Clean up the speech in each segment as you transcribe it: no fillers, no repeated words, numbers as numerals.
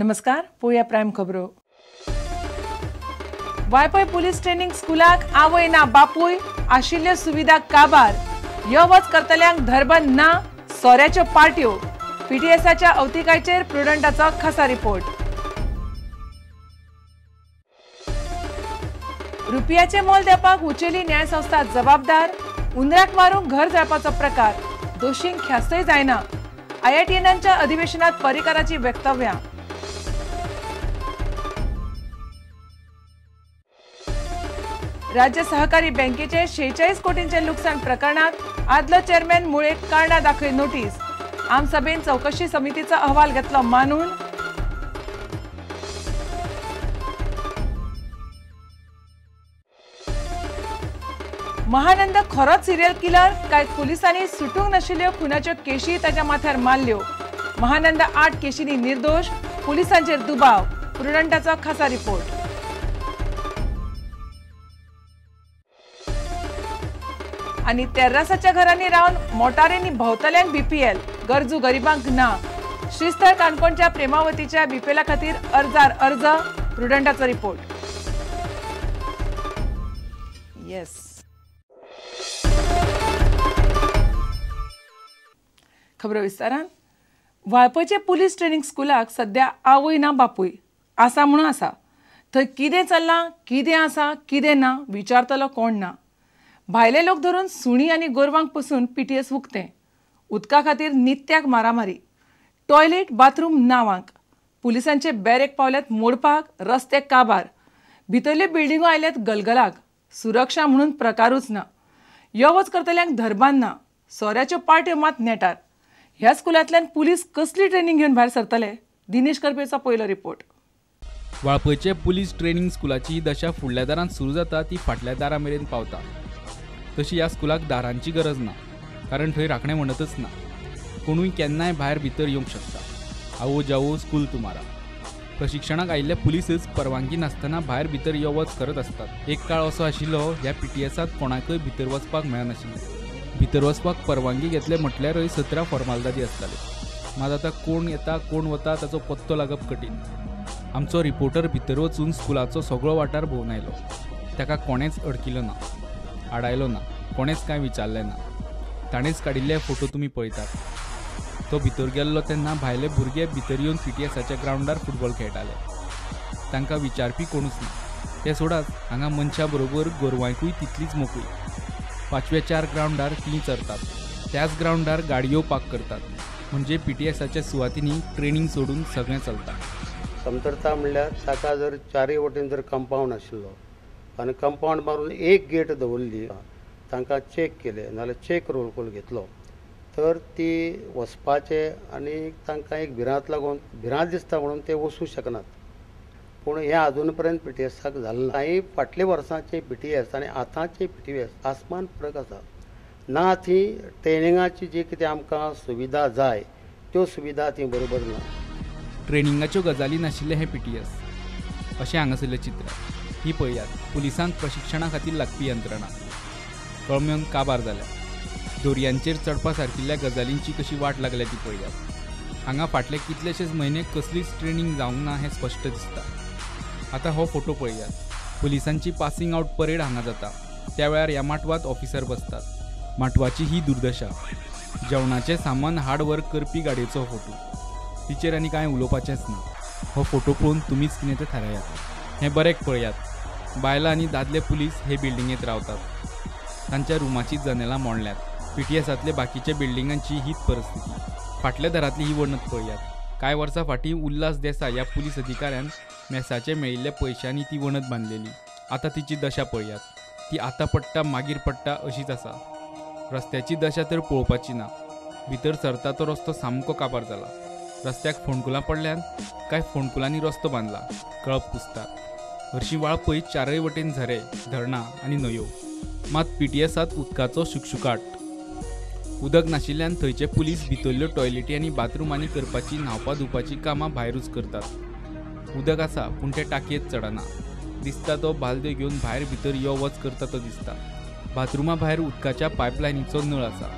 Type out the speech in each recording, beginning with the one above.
नमस्कार, पोया प्राइम खबरो। वायपय पुलीस ट्रेनिंग स्कूलाक आवय ना बापूय आशिल्ल्यो सुविधा काबार यो वच करतल्यांक धरबंद ना सोऱ्याच्यो पार्ट्यो पीटीएसाच्या अवतिकायचेर प्रुडंटाचो खासा रिपोर्ट। रुपयाचे मोल देवपाक उंचेली न्याय संस्था जबाबदार उंदराक मारूंक घर जळपाचो प्रकार दोशींक ख्यास्तय जायना आयआयटीएनांच्या अधिवेशनात पर्रीकाराची वक्तव्यां। राज्य सहकारी बँकेचे 46 कोटींचे नुकसान प्रकरणात आदलो चेअरमॅन मुळेक कारणां दाखय नोटीस आमसभेन चौकशी समितीचा अहवाल घेतलो मानून। महानंद खरोच सिरियल किलर काय पुलिसांनी सुटूंक नाशिल्ल्यो खुनाच्यो केशी ताच्या माथ्यार मारल्यो। महानंद 8 केशींनी निर्दोष पुलिसांचेर दुबाव प्रुडंटाचो खासा रिपोर्ट। आणि तेर्रासाच्या घरांनी रावन मोटारींनी भोंवतल्यांक बीपीएल गरजू गरिबांक ना श्रीस्थळ काणकोणच्या प्रेमावतीच्या बीपीएला खातीर अर्जार अर्ज प्रुडंटाचो रिपोर्ट। येस खबर विस्तारान वाळपयचे पुलीस ट्रेनिंग स्कूलाक सध्या आवय ना बापूय आसा म्हणून आसा। थंय कितें चल्लां कितें आसा कितें ना विचारतलो कोण ना। भायले लोक धरून सुणी आनी गोरवांक पसून पीटीएस उक्तें उदका खातीर नित्याक मारामारी टॉयलेट बाथरूम नावांक पुलिसांचे बॅरेक पावल्यात मोडपाक रस्ते काबार भितरल्यो बिल्डिंगो आयल्यात गलगलाक सुरक्षा म्हणून प्रकारूच ना यो वच करतल्यांक धरबान ना सोऱ्याच्यो पार्ट्यो मात नेटार। ह्या स्कुलांतल्यान पुलीस कसली ट्रेनिंग घेवन भायर सरतले दिनेश करपेचा पयलो रिपोर्ट। वाळपयचे पुलीस ट्रेनिंग स्कुलाची दशा फुडल्या दारांत सुरू जाता ती फाटल्या दारा मेरेन पावता। तशी ह्या स्कुलाक दारांची गरज ना कारण थंय राखणे म्हणतच ना कोणूय केन्नाय भायर भितर येवंक शकता। आवो जावो स्कूल तुमारा प्रशिक्षणाक आयिल्ले पुलीसच परवानगी नासतना भायर भितर यो वच करत असतात। एक काळ असो आशिल्लो ह्या पीटीएसात कोणाकय भितर वचपाक मेळनाशिल्लें। भितर वचपाक परवानगी घेतले म्हटल्यारय 17 फॉर्मालिटी आसताले मात आतां कोण येता कोण वता ताचो पत्तो लागप कठीण। आमचो रिपोर्टर भितर वचून स्कुलाचो सगळो वाठार भोंवन आयलो। ताका कोणेच अडकिलो ना आडायलो ना कोणेच कांय विचारलें ना। ताणेच काडिल्ले फोटो तुमी पळयतात। तो भितर गेल्लो तेन्ना भायले भुरगे भितर येवन पीटीएसाच्या ग्रावंडार फुटबॉल खेळटाले। तांकां विचारपी कोणूच ना। ते सोडात हांगा मनशा बरोबर गोरवांकूय तितलीच मोकळी। 5व्या 4 ग्रावंडार तीं चरतात त्याच ग्रावंडार गाडयो पार्क करतात म्हणजे पीटीएसाच्या सुवातींनी ट्रेनिंग सोडून सगळें चलता। कमतरता म्हणल्यार ताका जर चारय वटेन जर कंपाऊंड आशिल्लो आनी कंपाऊंड मारून एक गेट दवरली तांकां चेक केले नाल्यार चेक रोल कॉल घेतलो तर ती वचपाचे आनी तांकां एक भिरांत दिसता म्हणून ते वचूं शकनात। पूण हें अजून पर्यंत पीटीएसाक जालें ना। काही फाटल्या वर्सांचे पीटीएस आनी आतांचे पीटीएस आसमान फरक आसा। ना ती ट्रेनिंगाची जी कितें आमकां सुविधा जाय त्यो सुविधा ती बरोबर ना। ट्रेनिंगाच्यो गजाली नाशिल्ले हे पीटीएस अशें हांगासरलें चित्र। ही पळयात पुलिसांक प्रशिक्षणा खातीर लागपी यंत्रणा कळमेवन काबार जाल्या। दोरयांचेर चडपा सारकिल्ल्या गजालींची कशी वाट लागल्या ती पळयात। हांगा फाटले कितलेशेच म्हयने कसलीच ट्रेनिंग जावंक ना हें स्पश्ट दिसता। आतां हो फोटो पळयात पुलिसांची पासिंग आउट परेड हांगा जाता त्या वेळार ह्या माटवांत ऑफिसर बसतात। माटवाची ही दुर्दशा। जेवणाचें सामान हार्ड वर्क करपी गाडयेचो फोटो तिचेर आनी कांय उलोवपाचेंच ना। हो फोटो पळोवन तुमीच कितें तें थारायात। हें बरेक पळयात बायलां आनी दादले पुलीस हे बिल्डिंगेंत रावतात। तांच्या रुमाची जनेलां मोडल्यात। पीटीएसांतले बाकीच्या बिल्डिंगांची हीच परिस्थिती। फाटल्या दारांतली ही वणत पळयात। कांय वर्सां फाटीं उल्हास देसाय ह्या पुलीस अधिकाऱ्यान मेसाचे मेळिल्ले पयशांनी ती वणत बांदलेली। आतां तिची दशा पळयात। ती आतां पडटा मागीर पडटा अशीच आसा। रस्त्याची दशा तर पळोवपाची ना। भितर सरता तो रस्तो सामको काबार जाला। रस्त्याक फोंडकुलां पडल्यान काय फोंडकुलांनी रस्तो बांदला कळप कुसता। हरशीं वाळपय चारय वटेन झरे धरणां आनी न्हंयो मात पीटीएसांत उदकाचो शुकशुकाट। उदक नाशिल्ल्यान थंयचे पुलीस भितरल्यो टॉयलेटी आनी बाथरूमांनी करपाची न्हावपा धुवपाची कामां भायरूच करतात। उदक आसा पूण ते टाकयेत चडना दिसता तो बालद्यो घेवन भायर भितर यो वच करता तो दिसता। बाथरुमा भायर उदकाच्या पायपलायनीचो नळ आसा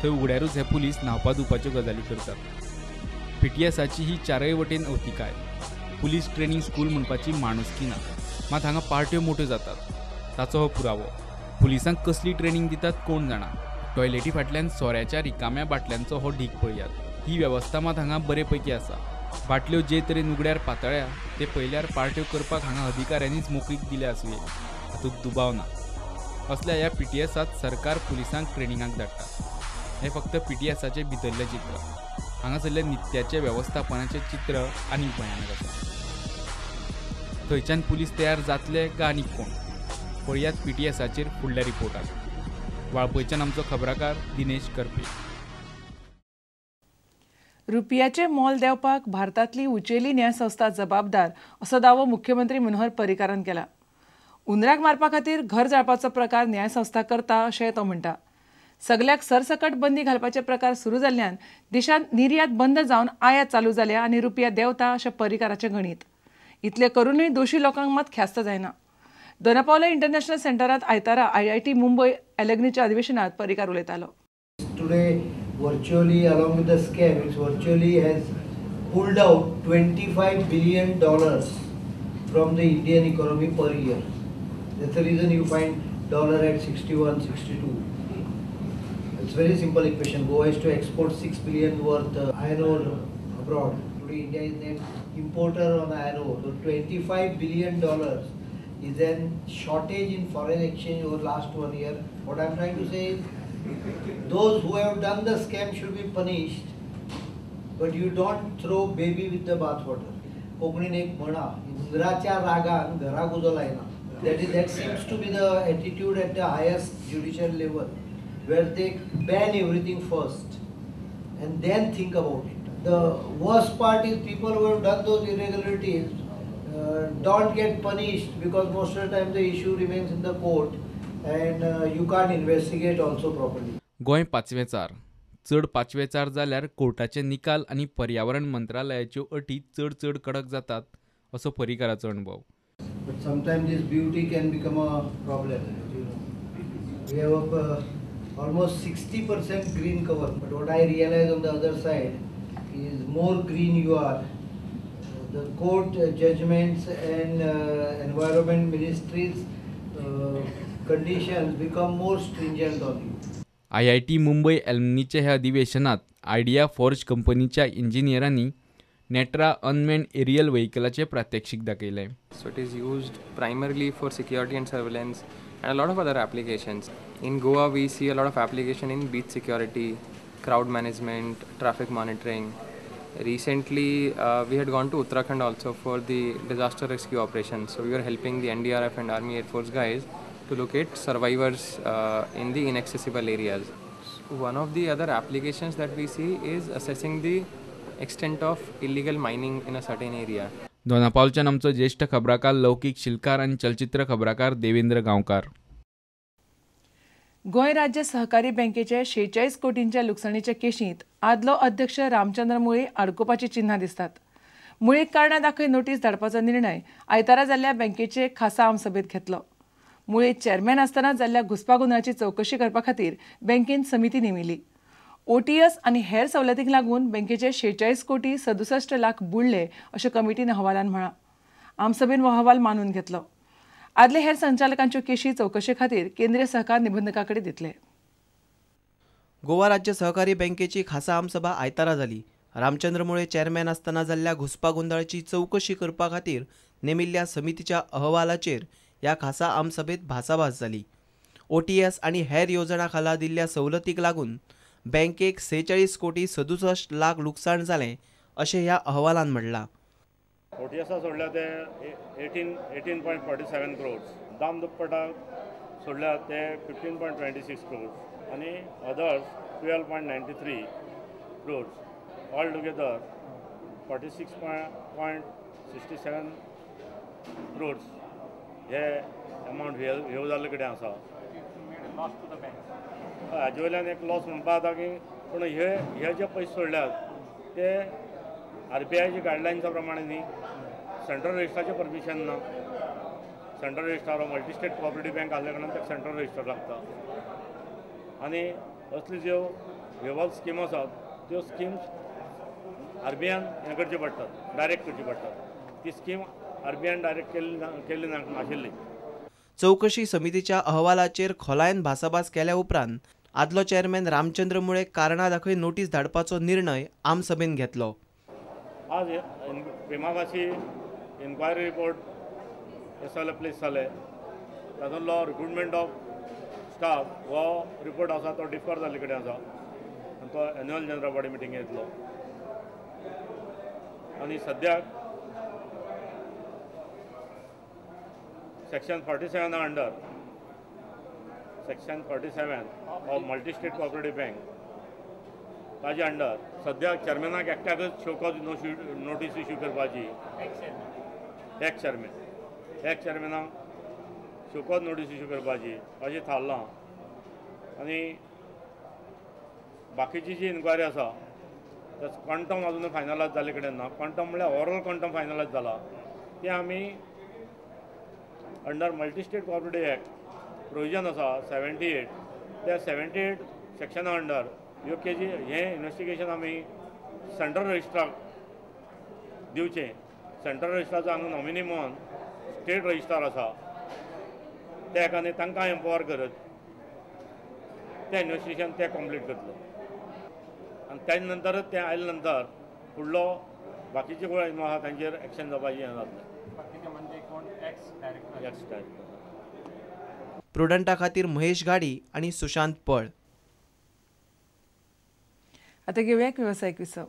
थंय उगड्यारूच हे पुलीस न्हावपा धुवपाच्यो गजाली करतात। PTSची ही चारय वटेन अवतिकाय पुलीस ट्रेनिंग स्कूल म्हणपाची माणुसकी ना, मात हांगा पार्ट्यो मोठ्यो जातात ताचो हो पुरावो. पुलिसांक कसली ट्रेनिंग दितात कोण जाणा. टॉयलेटी फाटल्यान सोऱ्याच्या रिकाम्या बाटल्यांचो हो ढीग पळयात. ही वेवस्था मात हांगा बरेपैकी आसा. बाटल्यो जे तरेन उगड्यार पातळ्या ते पयल्यार पार्ट्यो करपाक हांगा अधिकाऱ्यांनीच मोकळीक दिल्या आसुये, हातूंत दुबाव ना. असल्या ह्या PTSात सरकार पुलिसांक ट्रेनिंगाक धाडटा. हें फक्त PTSाचें भितरलें चित्र. हांगासरल्या नित्याचे वेवस्थापनाचें चित्र आनीक भयानक आसा. थंयच्यान पुलीस तयार जातले काय आनीक कोण, पळयात PTSाचेर फुडल्या रिपोर्टात. वाळपयच्यान आमचो खबराकार दिनेश करपे. रुपयाचे मोल देवपाक भारतांतली उंचेली न्याय संस्था जबाबदार असो दावो मुख्यमंत्री मनोहर पर्रीकारान केला. उंदराक मारपा खातीर घर जाळपाचो प्रकार न्याय संस्था करता अशेंय तो म्हणटा. सगळ्याक सरसकट बंदी घालपाचे प्रकार सुरू जाल्ल्यान देशांत निर्यात बंद जावन आयात चालू जाल्या आनी रुपया देंवता अशें पर्रीकाराचें गणीत. इतले करूनय दोशी लोकांक मात ख्यास्त जायना. दोनापावला इंटरनॅशनल सेंटरांत आयतारा IIT मुंबय एलग्नीच्या अधिवेशनात पर्रीकार उलयतालो. Today, virtually along with the scam, it virtually has pulled out $25 billion from the Indian economy per year. That's the reason you find dollar at 61, 62. It's very simple equation. Goa is to export 6 billion worth iron ore abroad. Today, India is named importer on iron ore. So $25 billion is an shortage in foreign exchange over last 1 year. What I'm trying to say is, those who have done the scam should be punished, but you don't throw baby with the bathwater. कोंकणीन एक म्हणा, उंदराच्या रागान घराक उजो लायना. That seems to be the attitude at the highest judicial level, where they ban everything first and then think about it. The worst part is people who have done those irregularities don't get punished because most of the time the issue remains in the court and you can't investigate also properly. Goa 5वेचार. चड 5वेचार जाल्यार कोर्टाचे निकाल आनी पर्यावरण मंत्रालयाच्यो अटी चड कडक जातात असो पर्रीकाराचो अणभव. But sometimes this beauty can become a problem. You know, we have almost 60% green cover, but what I realize on the other side is more green you are, the court judgments and environment ministries conditions become more stringent on you. IIT Mumbai एल्मनीचे हे अधिवेशनात idea forge कंपनीच्या इंजिनियरांनी नेट्रा unmanned aerial व्हेइकलाचे प्रात्यक्षिक दाखयले. So it is used primarily for security and surveillance and a lot of other applications. In Goa we see a lot of application in beach security, crowd management, traffic monitoring. Recently we had gone to Uttarakhand also for the disaster rescue operations. So we were helping the NDRF and Army Air Force guys to locate survivors in the inaccessible areas. One of the other applications that we see is assessing the extent of illegal mining in a certain area. दोनापावलच्यान आमचो ज्येष्ठ खबराकार लौकीक शिलकार आनी चलचित्र खबराकार देवेंद्र गांवकार. गोंय राज्य सहकारी बँकेचे 46 कोटींच्या लुकसाणीचे केशींत आदलो अध्यक्ष रामचंद्र मुळी आडकोवपाची चिन्हां दिसतात. मुळीक कारणां दाखय नोटीस धाडपाचो निर्णय आयतारा जाल्ल्या बँकेचे खासा आमसभेत घेतलो. मुळी चेअरमॅन आसतना जाल्ल्या घुसपागोंदळाची चवकशी करपा खातीर बँकेन समिती नेमिल्ली. OTS आनी हेर सवलतींक लागून बँकेचे 46 कोटी 67 लाख बुडले अशें कमिटीन अहवालान म्हळां. आमसभेन हो अहवाल मानून घेतलो. आदले हेर संचालकांच्यो केशी चवकशे खातीर केंद्रीय सहकार निबंधका कडेन दितले. गोवा राज्य सहकारी बँकेची खासा आमसभा आयतारा जाली. रामचंद्र मुळे चेअरमॅन आसतना जाल्ल्या घुसपागोंदळाची चवकशी करपा खातीर नेमिल्ल्या समितीच्या अहवालाचेर ह्या खासा आमसभेत भासाभास जाली. OTS आनी हेर येवजणां खाला दिल्ल्या सवलतीक लागून बँकेक 46 कोटी 67 लाख लुकसाण जालें अशें ह्या अहवालान म्हणलां. OTS सोडल्या ते 18.47 crores, दाम दुप्पटाक सोडल्या ते 15.26 crores आनी others 12.93 crores. All together 46.67 crores हे अमावंट ह्यो जाल्ले कडेन आसा. हाजे वयल्यान एक लॉस म्हणपा जाता की पूण हे जे पयशे सोडल्यात ते RBIची गायडलायन्सा प्रमाणे न्ही, सेंट्रल रजिस्ट्राचें परमिशन ना. Central registrar multi state cooperative bank आसल्या कारणान ताका सेंट्रल रजिस्टर लागता. आनी असल्यो ज्यो व्यवहार स्कीम आसात त्यो स्किम्स RBIन हें करचें पडटात, डायरेक्ट करची पडटात. ती स्कीम RBIन डायरेक्ट केल्ली नाशिल्ली. चौकशी समितीच्या अहवालाचेर खोलायेन भासाभास केल्या उपरांत आदलो चेअरमॅन रामचंद्र मुळे कारणां दाखय नोटीस धाडपाचो निर्णय आमसभेन घेतलो. आज प्रेमा भाशी इन्क्वायरी रिपोर्ट एस प्लेस जाले, तातूंतलो रिक्रुटमेंट ऑफ स्टाफ हो रिपोर्ट आसा तो डिफर जाल्ले कडेन आसा आनी तो एन्युअल जनरल बॉडी मिटींग येतलो. आनी सद्याक section 47 under section 47 of multi state cooperative bank ताजे अंडर सद्याक चेअरमॅनाक एकट्याकच शोकॉज नोटीस इश्यू करपाची. एक्स चेअरमॅनाक शोकॉज नोटीस इश्यू करपाची अशें थारलां. आनी बाकीची जी इन्क्वायरी आसा त्याच क्वांटम अजून फायनलायज जाले कडेन ना. क्वांटम म्हळ्यार ओवरऑल क्वांटम फायनलायज जाला ते आमी under multi state cooperative act provision आसा 78 त्या 78 सेक्शना अंडर योग्य जी हें इन्वेस्टिगेशन आमी सेंट्रल रजिस्ट्राक दिवचें. सेंट्रल रजिस्ट्राचो हांगा नॉमिनी म्हणून स्टेट रजिस्ट्रार आसा ते एकाने तांकां एम्पावर करत तें इन्वेस्टिगेशन ते कंप्लीट करतलो. आनी तेज नंतरच तें आयले नंतर फुडलो बाकीचे कोण इन्वॉल्व आहा तांचेर एक्शन जावपाचें हें जातलें. Ex director. प्रुडंटा खातीर महेश गाडी आणि सुशांत पळ. आता घेऊया एक व्यावसायिक विसव.